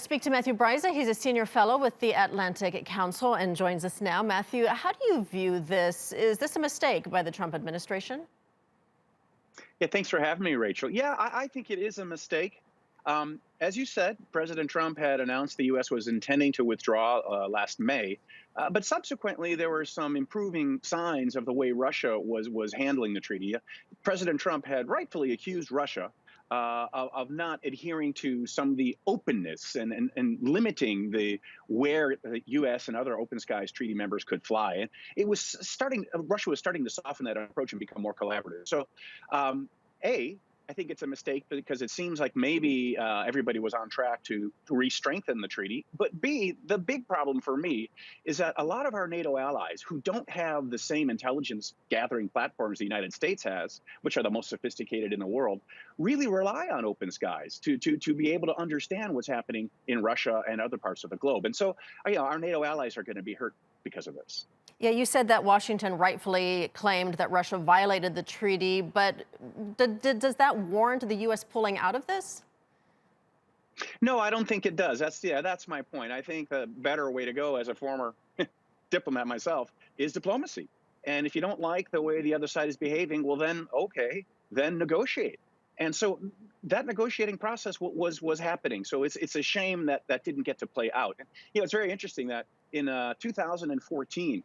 speak to Matthew Bryza. He's a senior fellow with the Atlantic Council and joins us now. Matthew, how do you view this? Is this a mistake by the Trump administration? Yeah, thanks for having me, Rachel. Yeah, I think it is a mistake. As you said, President Trump had announced the U.S. was intending to withdraw last May, but subsequently there were some improving signs of the way Russia was handling the treaty. President Trump had rightfully accused Russia of not adhering to some of the openness and limiting the where the U.S. and other open skies treaty members could fly. And it was Russia was starting to soften that approach and become more collaborative. So, I think it's a mistake because it seems like maybe everybody was on track to re-strengthen the treaty. But B, the big problem for me is that a lot of our NATO allies who don't have the same intelligence gathering platforms the United States has, which are the most sophisticated in the world, really rely on open skies to be able to understand what's happening in Russia and other parts of the globe. And so, our NATO allies are going to be hurt because of this. Yeah, you said that Washington rightfully claimed that Russia violated the treaty, but does that warrant the U.S. pulling out of this? No, I don't think it does. That's my point. I think the better way to go as a former diplomat myself is diplomacy. And if you don't like the way the other side is behaving, well, then, okay, then negotiate. And so that negotiating process was happening. So it's a shame that that didn't get to play out. It's very interesting that in 2014,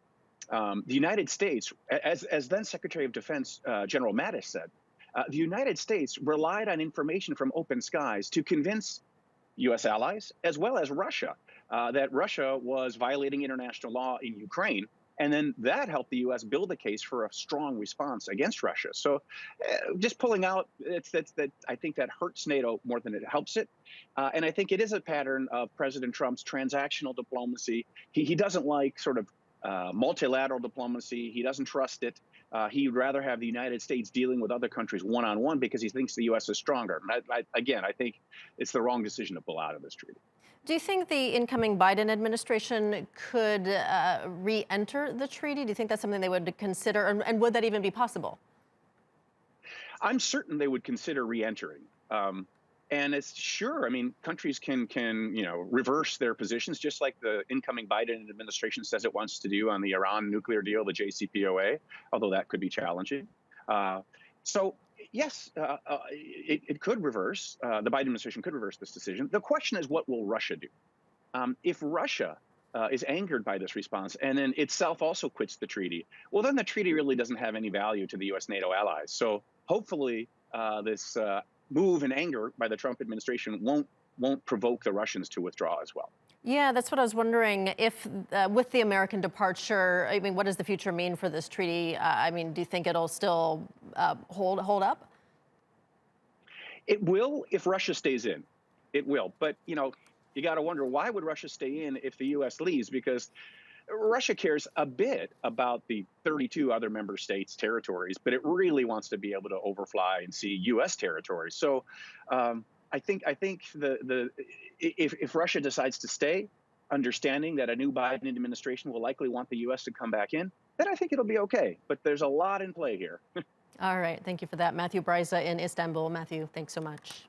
the United States, as then Secretary of Defense General Mattis said, the United States relied on information from open skies to convince U.S. allies, as well as Russia, that Russia was violating international law in Ukraine. And then that helped the U.S. build a case for a strong response against Russia. So just pulling out, I think that hurts NATO more than it helps it. And I think it is a pattern of President Trump's transactional diplomacy. He doesn't like sort of multilateral diplomacy. He doesn't trust it. He'd rather have the United States dealing with other countries one-on-one because he thinks the U.S. is stronger. Again, I think it's the wrong decision to pull out of this treaty. Do you think the incoming Biden administration could re-enter the treaty? Do you think that's something they would consider, and would that even be possible? I'm certain they would consider re-entering. And it's sure, I mean, countries can reverse their positions, just like the incoming Biden administration says it wants to do on the Iran nuclear deal, the JCPOA, although that could be challenging. So yes, it could reverse. The Biden administration could reverse this decision. The question is, what will Russia do? If Russia is angered by this response and then itself also quits the treaty, well, then the treaty really doesn't have any value to the U.S. NATO allies. So hopefully this move and anger by the Trump administration won't provoke the Russians to withdraw as well. Yeah, that's what I was wondering. If with the American departure, I mean, what does the future mean for this treaty? I mean, do you think it'll still hold up? It will if Russia stays in. It will. But, you got to wonder, why would Russia stay in if the U.S. leaves? Because Russia cares a bit about the 32 other member states' territories, but it really wants to be able to overfly and see U.S. territories. So I think if Russia decides to stay, understanding that a new Biden administration will likely want the U.S. to come back in, then I think it'll be okay. But there's a lot in play here. All right. Thank you for that. Matthew Bryza in Istanbul. Matthew, thanks so much.